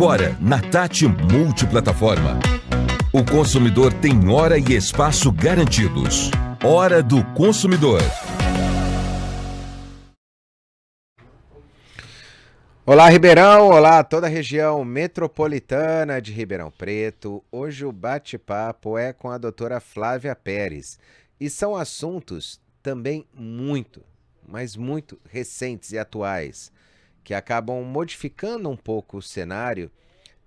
Agora, na Tati Multiplataforma, o consumidor tem hora e espaço garantidos. Hora do Consumidor. Olá, Ribeirão! Olá, toda a região metropolitana de Ribeirão Preto. Hoje o bate-papo é com a doutora Flávia Pérez. E são assuntos também muito, mas muito recentes e atuais, que acabam modificando um pouco o cenário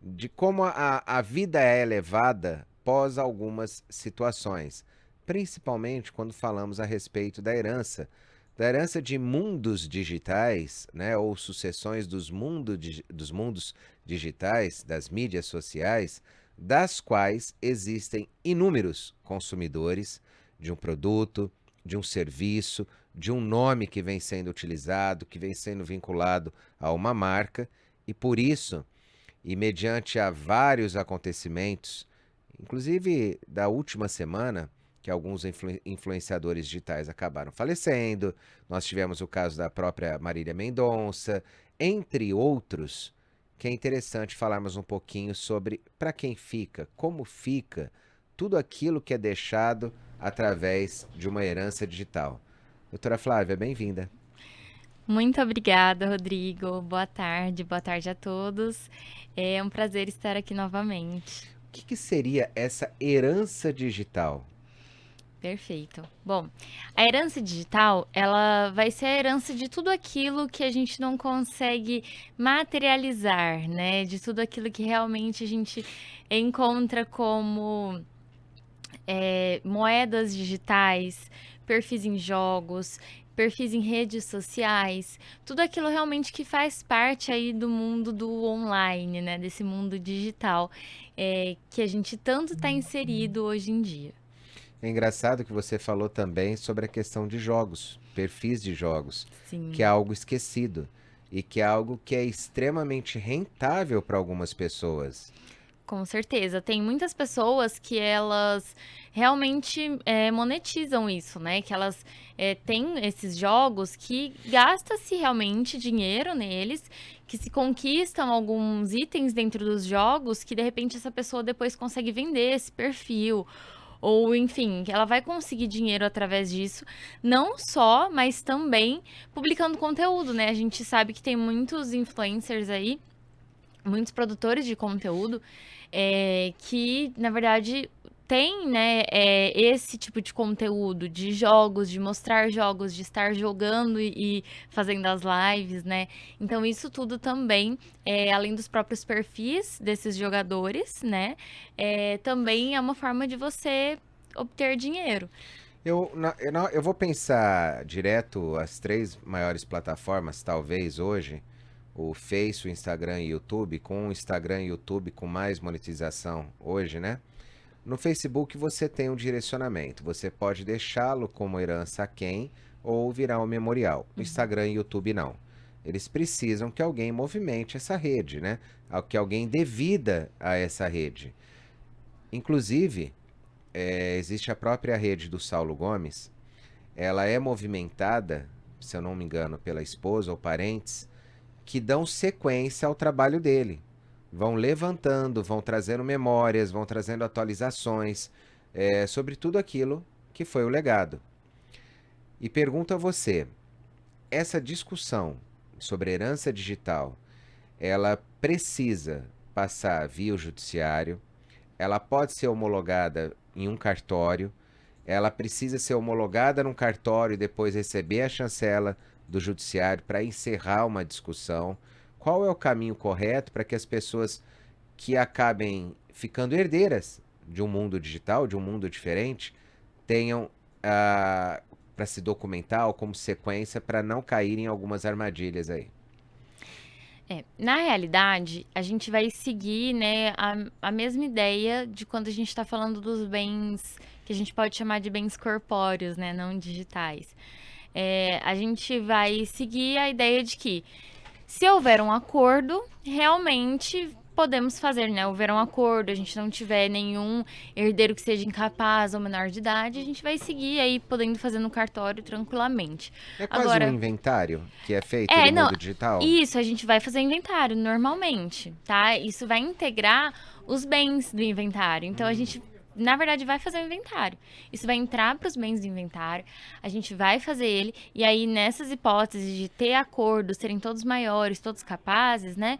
de como a vida é levada pós algumas situações, principalmente quando falamos a respeito da herança de mundos digitais, né, ou sucessões dos mundos digitais, das mídias sociais, das quais existem inúmeros consumidores de um produto, de um serviço, de um nome que vem sendo utilizado, que vem sendo vinculado a uma marca, e por isso, e mediante a vários acontecimentos, inclusive da última semana, que alguns influenciadores digitais acabaram falecendo, nós tivemos o caso da própria Marília Mendonça, entre outros, que é interessante falarmos um pouquinho sobre para quem fica, como fica tudo aquilo que é deixado através de uma herança digital. Doutora Flávia, bem-vinda. Muito obrigada, Rodrigo. Boa tarde a todos. É um prazer estar aqui novamente. O que seria essa herança digital? Perfeito. Bom, a herança digital, ela vai ser a herança de tudo aquilo que a gente não consegue materializar, né? De tudo aquilo que realmente a gente encontra como moedas digitais, perfis em jogos, perfis em redes sociais, tudo aquilo realmente que faz parte aí do mundo do online, né? Desse mundo digital, que a gente tanto está inserido hoje em dia. É engraçado que você falou também sobre a questão de jogos, perfis de jogos, Sim. que é algo esquecido e que é algo que é extremamente rentável para algumas pessoas. Com certeza. Tem muitas pessoas que elas realmente monetizam isso, né? Que elas têm esses jogos que gasta-se realmente dinheiro neles, que se conquistam alguns itens dentro dos jogos que de repente essa pessoa depois consegue vender esse perfil. Ou, enfim, que ela vai conseguir dinheiro através disso, não só, mas também publicando conteúdo, né? A gente sabe que tem muitos influencers aí, muitos produtores de conteúdo, que, na verdade, tem, né, esse tipo de conteúdo de jogos, de mostrar jogos, de estar jogando e fazendo as lives, né? Então, isso tudo também, além dos próprios perfis desses jogadores, né? Também é uma forma de você obter dinheiro. Eu vou pensar direto as 3 maiores plataformas, talvez, hoje, o Face, o Instagram e o YouTube, com o Instagram e o YouTube com mais monetização hoje, né? No Facebook você tem um direcionamento, você pode deixá-lo como herança a quem ou virar um memorial. No Instagram e YouTube não. Eles precisam que alguém movimente essa rede, né? Que alguém dê vida a essa rede. Inclusive, existe a própria rede do Saulo Gomes, ela é movimentada, se eu não me engano, pela esposa ou parentes, que dão sequência ao trabalho dele. Vão levantando, vão trazendo memórias, vão trazendo atualizações sobre tudo aquilo que foi o legado. E pergunto a você, essa discussão sobre herança digital, ela precisa passar via o judiciário, ela pode ser homologada em um cartório, ela precisa ser homologada num cartório e depois receber a chancela do judiciário para encerrar uma discussão. Qual é o caminho correto para que as pessoas que acabem ficando herdeiras de um mundo digital, de um mundo diferente, tenham para se documentar ou como sequência para não caírem em algumas armadilhas aí? Na realidade, a gente vai seguir, né, a mesma ideia de quando a gente está falando dos bens que a gente pode chamar de bens corpóreos, né, não digitais. A gente vai seguir a ideia de que, se houver um acordo, realmente podemos fazer, né, houver um acordo, a gente não tiver nenhum herdeiro que seja incapaz ou menor de idade, a gente vai seguir aí podendo fazer no cartório tranquilamente. É quase um Agora, inventário que é feito no não, mundo digital? isso a gente vai fazer inventário normalmente, tá? Isso vai integrar os bens do inventário. Então a gente, na verdade, vai fazer o inventário. Isso vai entrar para os bens do inventário, a gente vai fazer ele, e aí nessas hipóteses de ter acordos, serem todos maiores, todos capazes, né?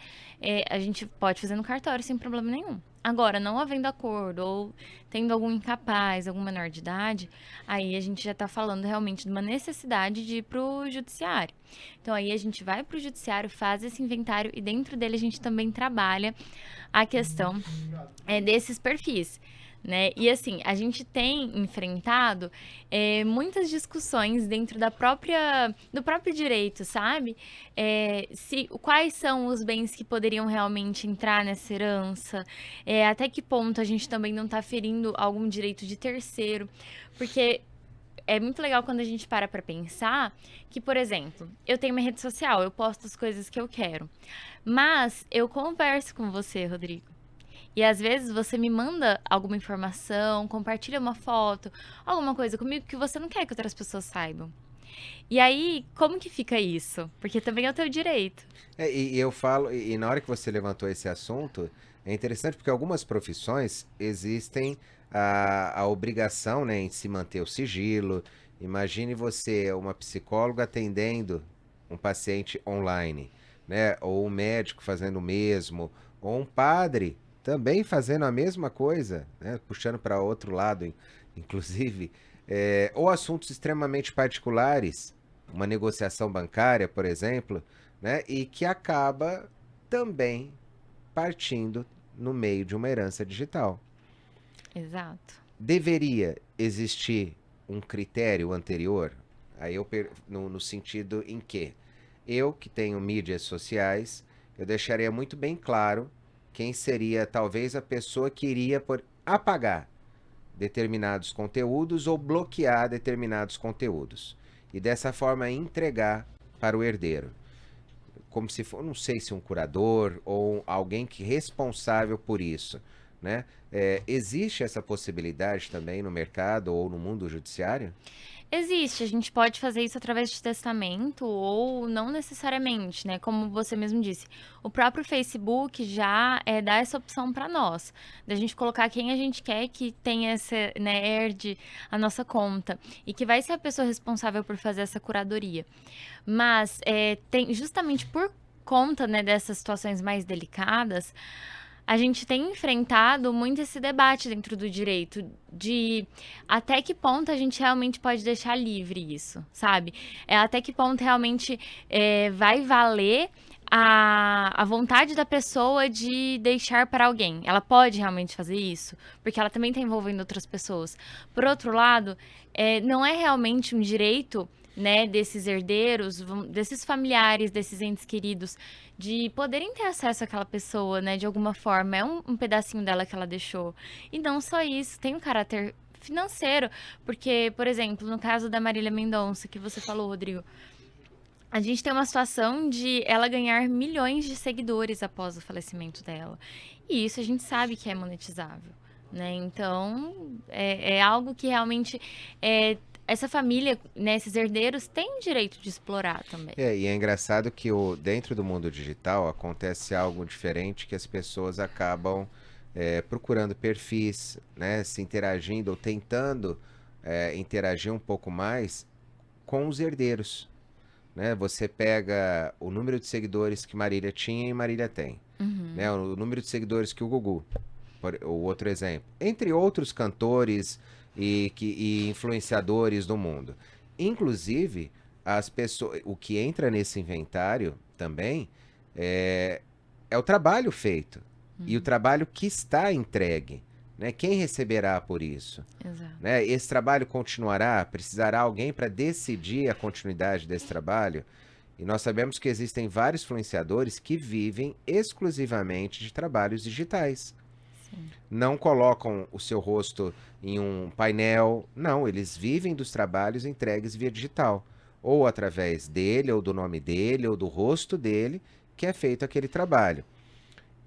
A gente pode fazer no cartório sem problema nenhum. Agora, não havendo acordo ou tendo algum incapaz, algum menor de idade, aí a gente já está falando realmente de uma necessidade de ir para o judiciário. Então, aí a gente vai para o judiciário, faz esse inventário e dentro dele a gente também trabalha a questão desses perfis. Né? E assim, a gente tem enfrentado muitas discussões dentro do próprio direito, sabe? Quais são os bens que poderiam realmente entrar nessa herança, até que ponto a gente também não está ferindo algum direito de terceiro, porque é muito legal quando a gente para pensar que, por exemplo, eu tenho uma rede social, eu posto as coisas que eu quero, mas eu converso com você, Rodrigo. E às vezes você me manda alguma informação, compartilha uma foto, alguma coisa comigo que você não quer que outras pessoas saibam. E aí, como que fica isso? Porque também é o teu direito. E eu falo, e na hora que você levantou esse assunto, é interessante porque algumas profissões existem a obrigação, né, em se manter o sigilo. Imagine você, uma psicóloga atendendo um paciente online, né, ou um médico fazendo o mesmo, ou um padre também fazendo a mesma coisa, né, puxando para outro lado, inclusive, ou assuntos extremamente particulares, uma negociação bancária, por exemplo, né, e que acaba também partindo no meio de uma herança digital. Exato. Deveria existir um critério anterior? Aí no sentido em que eu, que tenho mídias sociais, eu deixaria muito bem claro quem seria talvez a pessoa que iria apagar determinados conteúdos ou bloquear determinados conteúdos. E dessa forma entregar para o herdeiro. Como se for, não sei se um curador ou alguém que responsável por isso, né? Existe essa possibilidade também no mercado ou no mundo judiciário? Existe, a gente pode fazer isso através de testamento ou não necessariamente, né? Como você mesmo disse, o próprio Facebook já dá essa opção para nós, da gente colocar quem a gente quer que tenha essa, né, herde a nossa conta e que vai ser a pessoa responsável por fazer essa curadoria. Mas tem justamente por conta, né, dessas situações mais delicadas, a gente tem enfrentado muito esse debate dentro do direito de até que ponto a gente realmente pode deixar livre isso, sabe? Até que ponto realmente vai valer a vontade da pessoa de deixar para alguém. Ela pode realmente fazer isso? Porque ela também está envolvendo outras pessoas. Por outro lado, não é realmente um direito, né, desses herdeiros, desses familiares, desses entes queridos, de poderem ter acesso àquela pessoa, né, de alguma forma. É um pedacinho dela que ela deixou. E não só isso, tem um caráter financeiro, porque, por exemplo, no caso da Marília Mendonça, que você falou, Rodrigo, a gente tem uma situação de ela ganhar milhões de seguidores após o falecimento dela. E isso a gente sabe que é monetizável, né? Então, é algo que realmente essa família, né, esses herdeiros, têm o direito de explorar também. E é engraçado que dentro do mundo digital acontece algo diferente, que as pessoas acabam procurando perfis, né, se interagindo ou tentando interagir um pouco mais com os herdeiros. Né? Você pega o número de seguidores que Marília tinha e Marília tem. Né? O número de seguidores que o Gugu, o outro exemplo. Entre outros cantores e influenciadores do mundo. Inclusive, as pessoas, o que entra nesse inventário também é o trabalho feito. E o trabalho que está entregue. Né? Quem receberá por isso? Exato. Né? Esse trabalho continuará? Precisará alguém para decidir a continuidade desse trabalho? E nós sabemos que existem vários influenciadores que vivem exclusivamente de trabalhos digitais. Sim. Não colocam o seu rosto em um painel. Não, eles vivem dos trabalhos entregues via digital. Ou através dele, ou do nome dele, ou do rosto dele, que é feito aquele trabalho.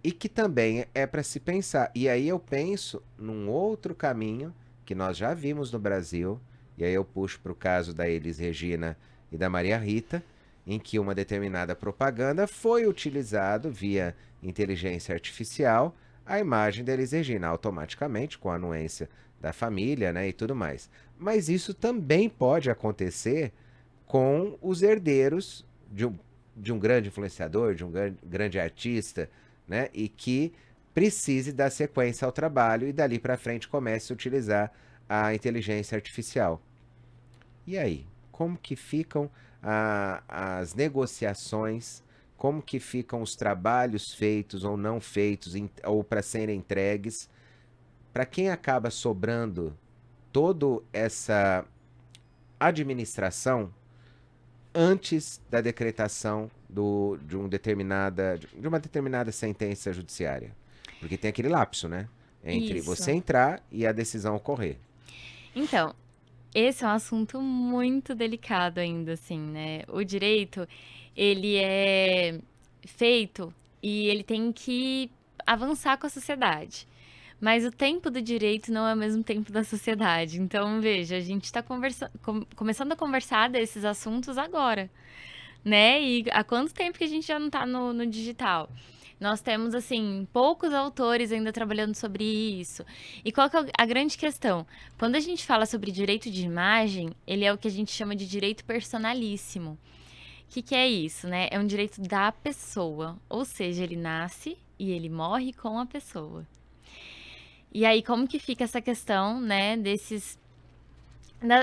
e que também é para se pensar. E aí eu penso num outro caminho que nós já vimos no Brasil, e aí eu puxo para o caso da Elis Regina e da Maria Rita, em que uma determinada propaganda foi utilizado via inteligência artificial a imagem da Elis Regina, automaticamente, com a anuência da família, né, e tudo mais. Mas isso também pode acontecer com os herdeiros de um grande influenciador, de um grande artista, né, e que precise dar sequência ao trabalho e dali para frente comece a utilizar a inteligência artificial. E aí, como que ficam as negociações, como que ficam os trabalhos feitos ou não feitos, ou para serem entregues, para quem acaba sobrando toda essa administração antes da decretação de uma determinada sentença judiciária? Porque tem aquele lapso, né? Entre você Isso. entrar e a decisão ocorrer. Então, esse é um assunto muito delicado ainda, assim, né? O direito, ele é feito e ele tem que avançar com a sociedade. Mas o tempo do direito não é o mesmo tempo da sociedade. Então, veja, a gente está começando a conversar desses assuntos agora, né? E há quanto tempo que a gente já não está no digital? Nós temos, assim, poucos autores ainda trabalhando sobre isso. E qual que é a grande questão? Quando a gente fala sobre direito de imagem, ele é o que a gente chama de direito personalíssimo. O que é isso, né? É um direito da pessoa. Ou seja, ele nasce e ele morre com a pessoa. E aí, como que fica essa questão, né,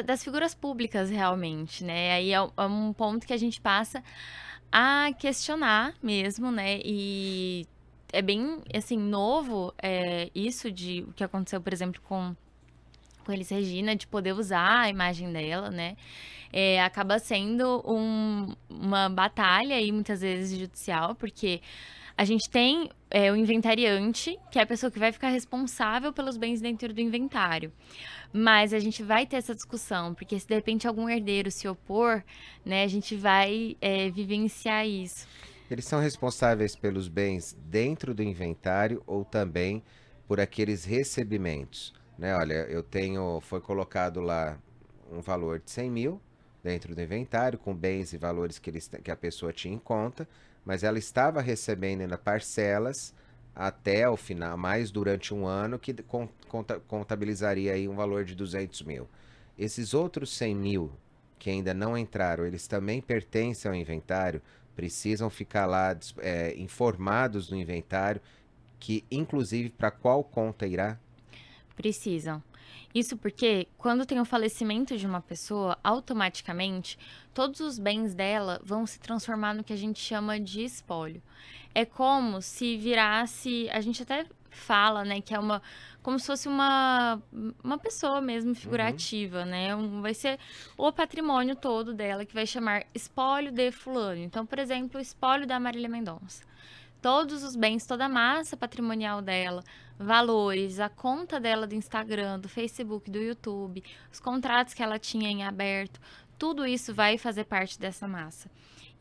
das figuras públicas realmente, né? Aí é um ponto que a gente passa a questionar mesmo, né? E é bem, assim, novo isso de o que aconteceu, por exemplo, com Elis Regina, de poder usar a imagem dela, né? Acaba sendo uma batalha aí, muitas vezes, judicial, porque a gente tem o inventariante, que é a pessoa que vai ficar responsável pelos bens dentro do inventário. Mas a gente vai ter essa discussão, porque se de repente algum herdeiro se opor, né, a gente vai vivenciar isso. Eles são responsáveis pelos bens dentro do inventário ou também por aqueles recebimentos, né? Olha, foi colocado lá um valor de 100 mil dentro do inventário, com bens e valores que a pessoa tinha em conta, mas ela estava recebendo ainda parcelas até o final, mais durante um ano, que contabilizaria aí um valor de 200 mil. Esses outros 100 mil que ainda não entraram, eles também pertencem ao inventário, precisam ficar lá informados no inventário, que inclusive para qual conta irá? Precisam. Isso porque, quando tem o falecimento de uma pessoa, automaticamente, todos os bens dela vão se transformar no que a gente chama de espólio. É como se virasse, a gente até fala, né, que é como se fosse uma pessoa mesmo Uhum. figurativa, né? Vai ser o patrimônio todo dela que vai chamar espólio de fulano. Então, por exemplo, o espólio da Marília Mendonça. Todos os bens, toda a massa patrimonial dela, valores, a conta dela do Instagram, do Facebook, do YouTube, os contratos que ela tinha em aberto, tudo isso vai fazer parte dessa massa.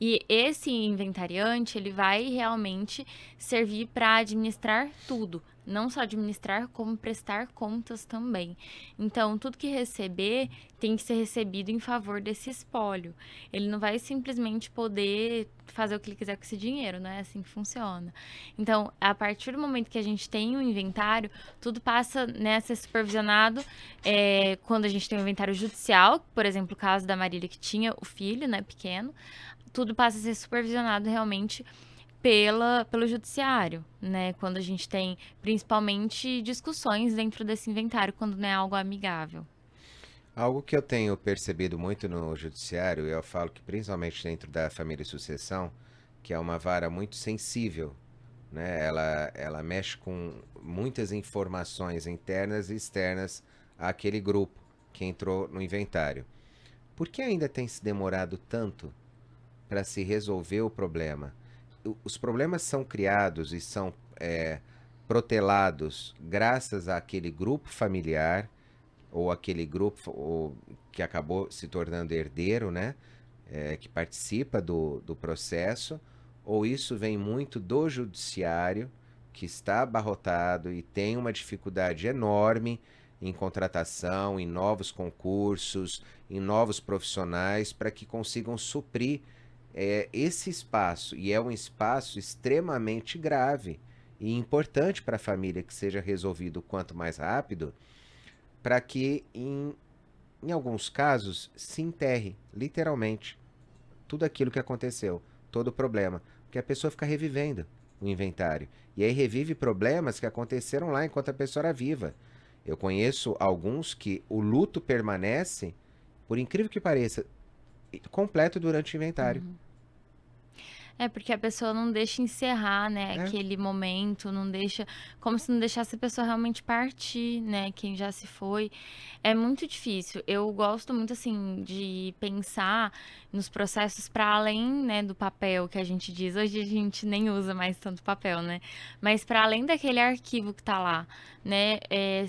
E esse inventariante, ele vai realmente servir para administrar tudo, não só administrar, como prestar contas também. Então, tudo que receber tem que ser recebido em favor desse espólio. Ele não vai simplesmente poder fazer o que ele quiser com esse dinheiro, não é assim que funciona. Então, a partir do momento que a gente tem um inventário, tudo passa, né, a ser supervisionado quando a gente tem um inventário judicial, por exemplo, o caso da Marília que tinha o filho, né, pequeno, tudo passa a ser supervisionado realmente pelo judiciário, né? Quando a gente tem principalmente discussões dentro desse inventário, quando não é algo amigável. Algo que eu tenho percebido muito no judiciário, e eu falo que principalmente dentro da família e sucessão, que é uma vara muito sensível, né? Ela mexe com muitas informações internas e externas àquele grupo que entrou no inventário. Por que ainda tem se demorado tanto para se resolver o problema? Os problemas são criados e são protelados graças àquele grupo familiar ou aquele grupo que acabou se tornando herdeiro, né? Que participa do processo, ou isso vem muito do judiciário que está abarrotado e tem uma dificuldade enorme em contratação, em novos concursos, em novos profissionais, para que consigam suprir esse espaço. E é um espaço extremamente grave e importante para a família que seja resolvido o quanto mais rápido, para que, em alguns casos, se enterre, literalmente, tudo aquilo que aconteceu, todo o problema. Porque a pessoa fica revivendo o inventário. E aí revive problemas que aconteceram lá enquanto a pessoa era viva. Eu conheço alguns que o luto permanece, por incrível que pareça, completo durante o inventário. É, porque a pessoa não deixa encerrar, né, É. aquele momento, não deixa, como se não deixasse a pessoa realmente partir, né, quem já se foi. É muito difícil. Eu gosto muito, assim, de pensar nos processos para além, né, do papel que a gente diz. Hoje a gente nem usa mais tanto papel, né, mas para além daquele arquivo que tá lá, né,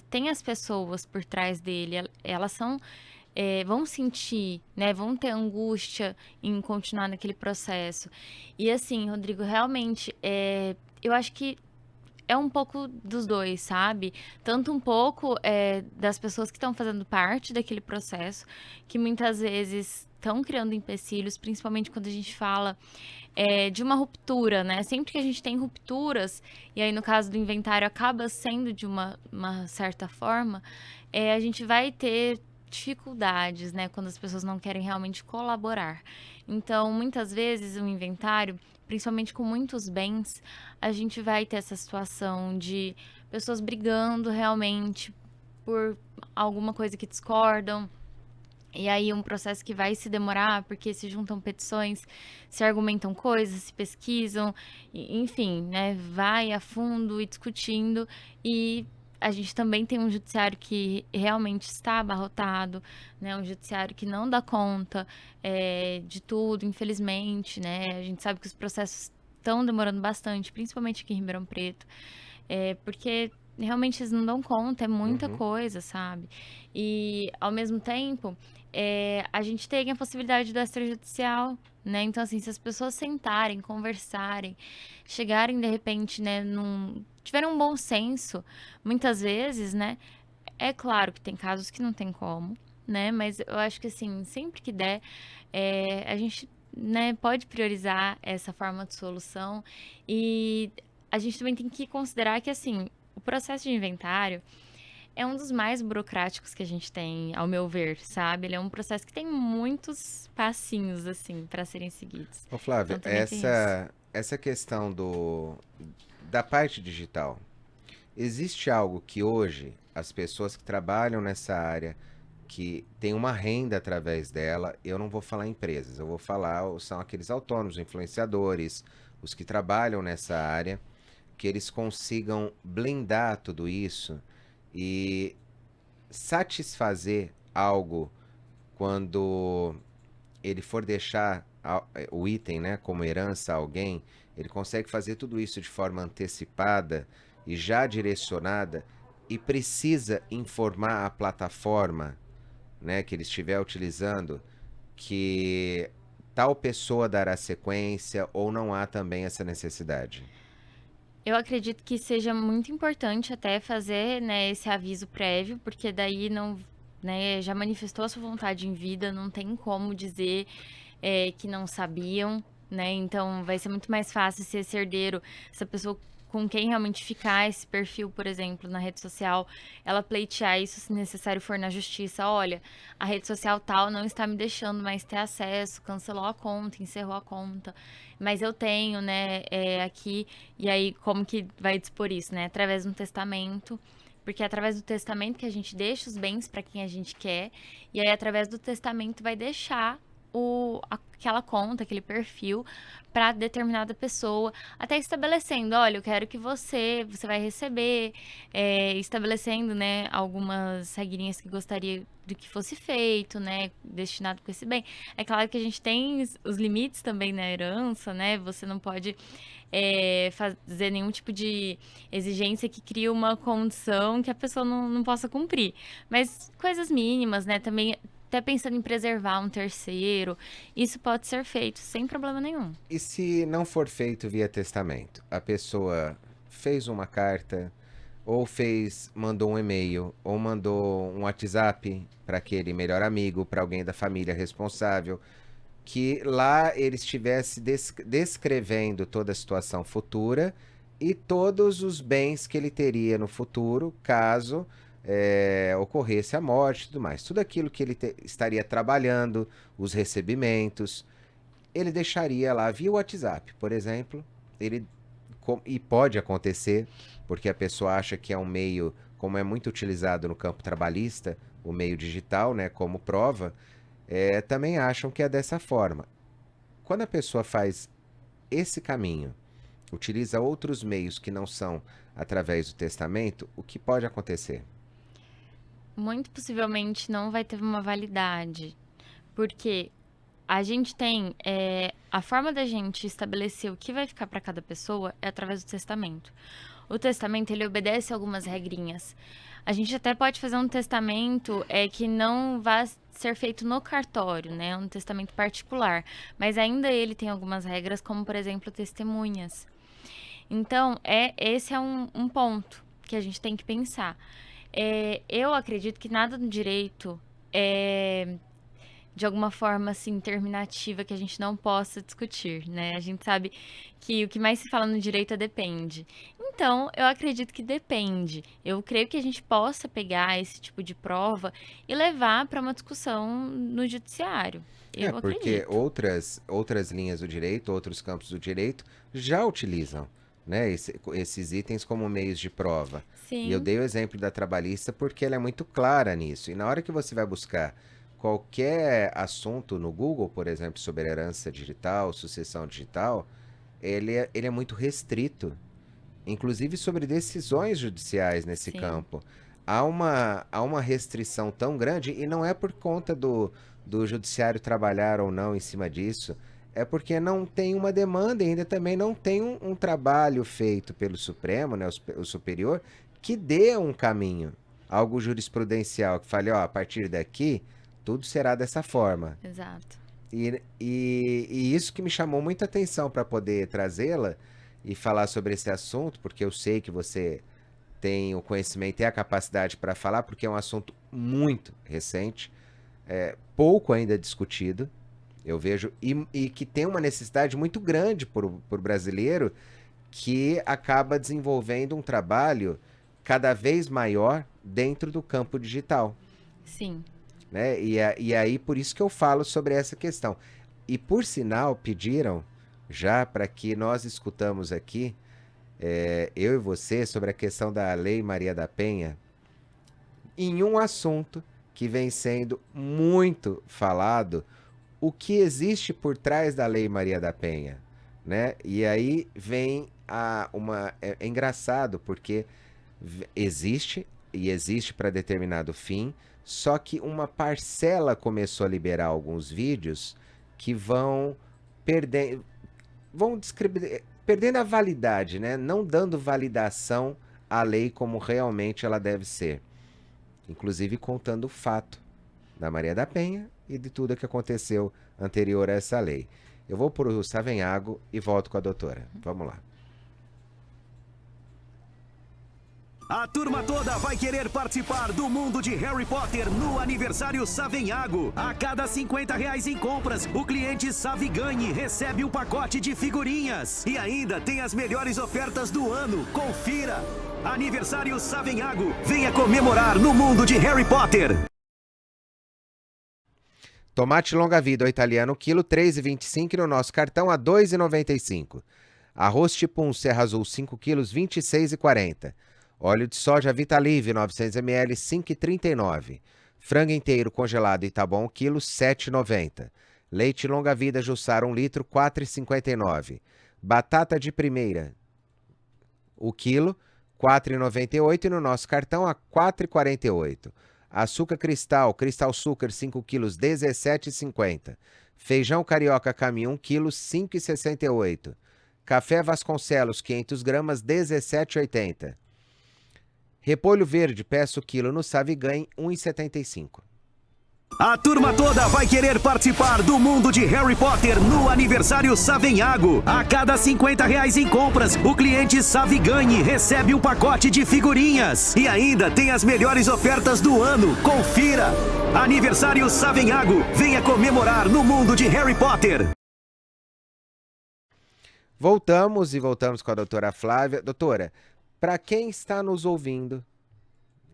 tem as pessoas por trás dele, elas são vão sentir, né? Vão ter angústia em continuar naquele processo. E assim, Rodrigo, realmente, eu acho que é um pouco dos dois, sabe? Tanto um pouco das pessoas que estão fazendo parte daquele processo, que muitas vezes estão criando empecilhos, principalmente quando a gente fala de uma ruptura, né? Sempre que a gente tem rupturas, e aí no caso do inventário acaba sendo de uma certa forma, a gente vai ter dificuldades, né? Quando as pessoas não querem realmente colaborar. Então, muitas vezes, o inventário, principalmente com muitos bens, a gente vai ter essa situação de pessoas brigando realmente por alguma coisa que discordam. E aí um processo que vai se demorar, porque se juntam petições, se argumentam coisas, se pesquisam, enfim, né? Vai a fundo e discutindo. E a gente também tem um judiciário que realmente está abarrotado, né? Um judiciário que não dá conta de tudo, infelizmente, né? A gente sabe que os processos estão demorando bastante, principalmente aqui em Ribeirão Preto, porque realmente eles não dão conta, é muita coisa, sabe? E, ao mesmo tempo, a gente tem a possibilidade do extrajudicial, né? Então, assim, se as pessoas sentarem, conversarem, chegarem, de repente, né, tiverem um bom senso, muitas vezes, né? É claro que tem casos que não tem como, né? Mas eu acho que, assim, sempre que der, a gente, né, pode priorizar essa forma de solução. E a gente também tem que considerar que, assim, o processo de inventário é um dos mais burocráticos que a gente tem, ao meu ver, sabe? Ele é um processo que tem muitos passinhos, assim, para serem seguidos. Ô Flávia, Então também tem isso. essa questão da parte digital, existe algo que hoje as pessoas que trabalham nessa área, que tem uma renda através dela, eu não vou falar empresas, eu vou falar, são aqueles autônomos, influenciadores, os que trabalham nessa área, que eles consigam blindar tudo isso e satisfazer algo quando ele for deixar o item, né, como herança a alguém, ele consegue fazer tudo isso de forma antecipada e já direcionada e precisa informar a plataforma, né, que ele estiver utilizando que tal pessoa dará sequência ou não há também essa necessidade. Eu acredito que seja muito importante até fazer, né, esse aviso prévio, porque daí não, né, já manifestou a sua vontade em vida, não tem como dizer que não sabiam, né? Então vai ser muito mais fácil se esse herdeiro, essa pessoa com quem realmente ficar esse perfil, por exemplo, na rede social, ela pleitear isso se necessário for na justiça. Olha, a rede social tal não está me deixando mais ter acesso, cancelou a conta, encerrou a conta, mas eu tenho, né, aqui, e aí como que vai dispor isso, né? Através de um testamento. Porque é através do testamento que a gente deixa os bens para quem a gente quer, e aí através do testamento vai deixar aquela conta, aquele perfil para determinada pessoa, até estabelecendo, olha, eu quero que você vai receber, estabelecendo, né, algumas regrinhas que gostaria de que fosse feito, né, destinado com esse bem. É claro que a gente tem os limites também na herança, né, você não pode fazer nenhum tipo de exigência que crie uma condição que a pessoa não possa cumprir. Mas coisas mínimas, né, também até pensando em preservar um terceiro, isso pode ser feito sem problema nenhum. E se não for feito via testamento? A pessoa fez uma carta, ou mandou um e-mail, ou mandou um WhatsApp para aquele melhor amigo, para alguém da família responsável, que lá ele estivesse descrevendo toda a situação futura e todos os bens que ele teria no futuro, caso ocorresse a morte e tudo mais. Tudo aquilo que ele estaria trabalhando, os recebimentos, ele deixaria lá via WhatsApp, por exemplo. E pode acontecer, porque a pessoa acha que é um meio, como é muito utilizado no campo trabalhista, o meio digital, né, como prova, também acham que é dessa forma. Quando a pessoa faz esse caminho, utiliza outros meios que não são através do testamento, o que pode acontecer? Muito possivelmente não vai ter uma validade, porque a gente tem a forma da gente estabelecer o que vai ficar para cada pessoa é através do testamento. O testamento, ele obedece algumas regrinhas. A gente até pode fazer um testamento que não vá ser feito no cartório, né? Um testamento particular. Mas ainda ele tem algumas regras, como, por exemplo, testemunhas. Então, esse é um ponto que a gente tem que pensar. Eu acredito que nada no direito de alguma forma, assim, terminativa que a gente não possa discutir, né? A gente sabe que o que mais se fala no direito é depende. Então, eu acredito que depende. Eu creio que a gente possa pegar esse tipo de prova e levar para uma discussão no judiciário. Eu Porque acredito. outras linhas do direito, outros campos do direito já utilizam, né, esses itens como meios de prova. E eu Sim, dei o exemplo da trabalhista porque ela é muito clara nisso. E na hora que você vai buscar qualquer assunto no Google, por exemplo, sobre herança digital, sucessão digital, ele é muito restrito, inclusive sobre decisões judiciais nesse sim, campo. Há uma restrição tão grande, e não é por conta do judiciário trabalhar ou não em cima disso, é porque não tem uma demanda e ainda também não tem um trabalho feito pelo Supremo, né, o superior, que dê um caminho, algo jurisprudencial, que fale, ó, a partir daqui, tudo será dessa forma. exato. E isso que me chamou muita atenção para poder trazê-la e falar sobre esse assunto, porque eu sei que você tem o conhecimento e a capacidade para falar, porque é um assunto muito recente, pouco ainda discutido, eu vejo, e que tem uma necessidade muito grande por brasileiro, que acaba desenvolvendo um trabalho cada vez maior dentro do campo digital, Sim. né? E aí, por isso que eu falo sobre essa questão. E por sinal, pediram já para que nós escutamos aqui, eu e você, sobre a questão da Lei Maria da Penha, em um assunto que vem sendo muito falado, o que existe por trás da Lei Maria da Penha, né? E aí vem é engraçado porque existe e existe para determinado fim, só que uma parcela começou a liberar alguns vídeos que perdendo a validade, né? Não dando validação à lei como realmente ela deve ser. Inclusive contando o fato da Maria da Penha e de tudo que aconteceu anterior a essa lei. Eu vou para o Savenhago e volto com a doutora. Vamos lá. A turma toda vai querer participar do mundo de Harry Potter no aniversário Savenhago. A cada R$ 50 em compras, o cliente Saviganhe recebe um pacote de figurinhas. E ainda tem as melhores ofertas do ano. Confira! Aniversário Savenhago. Venha comemorar no mundo de Harry Potter. Tomate longa-vida, o italiano, quilo, R$ 3,25 no nosso cartão, a R$ 2,95. Arroz tipum, Serra Azul, 5 quilos, R$ 26,40. Óleo de soja Vitalive, 900 ml, R$ 5,39. Frango inteiro congelado Itabom, quilo, R$ 7,90. Leite longa-vida Jussara, 1 litro, R$ 4,59. Batata de primeira, o quilo, R$ 4,98 e no nosso cartão, a R$ 4,48. Açúcar Cristal Sucre, 5 quilos, R$ 17,50. Feijão carioca caminho, 1 quilo, R$ 5,68. Café Vasconcelos, 500 gramas, R$ 17,80. Repolho verde, peça o quilo no Saviganhe, R$ 1,75. A turma toda vai querer participar do mundo de Harry Potter no aniversário Savenhago. A cada R$50 em compras, o cliente Saviganhe recebe um pacote de figurinhas. E ainda tem as melhores ofertas do ano. Confira! Aniversário Savenhago. Venha comemorar no mundo de Harry Potter. Voltamos com a doutora Flávia. Doutora, para quem está nos ouvindo,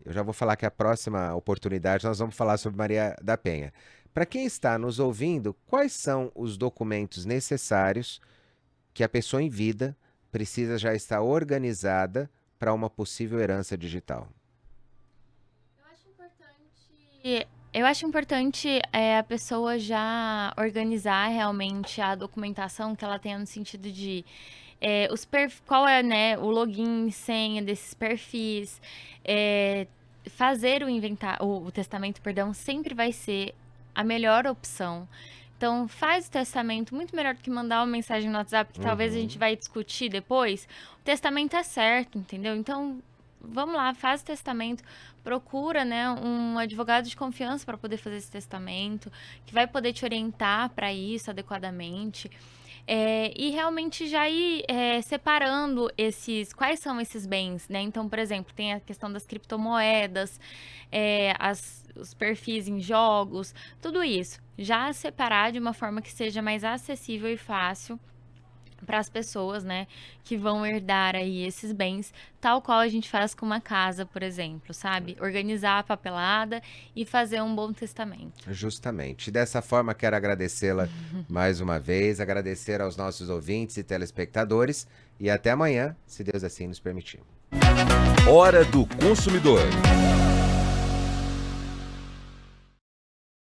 eu já vou falar que a próxima oportunidade nós vamos falar sobre Maria da Penha. Para quem está nos ouvindo, quais são os documentos necessários que a pessoa em vida precisa já estar organizada para uma possível herança digital? Eu acho importante a pessoa já organizar realmente a documentação que ela tenha no sentido de qual é, né, o login e senha desses perfis. Fazer o testamento, perdão, sempre vai ser a melhor opção. Então, faz o testamento muito melhor do que mandar uma mensagem no WhatsApp, que talvez a gente vai discutir depois. O testamento é certo, entendeu? Então, vamos lá, faz o testamento, procura, né, um advogado de confiança para poder fazer esse testamento, que vai poder te orientar para isso adequadamente. E realmente já ir separando quais são esses bens, né? Então, por exemplo, tem a questão das criptomoedas, os perfis em jogos, tudo isso. Já separar de uma forma que seja mais acessível e fácil para as pessoas, né, que vão herdar aí esses bens, tal qual a gente faz com uma casa, por exemplo, sabe? Organizar a papelada e fazer um bom testamento. Justamente. Dessa forma, quero agradecê-la mais uma vez, agradecer aos nossos ouvintes e telespectadores e até amanhã, se Deus assim nos permitir. Hora do Consumidor.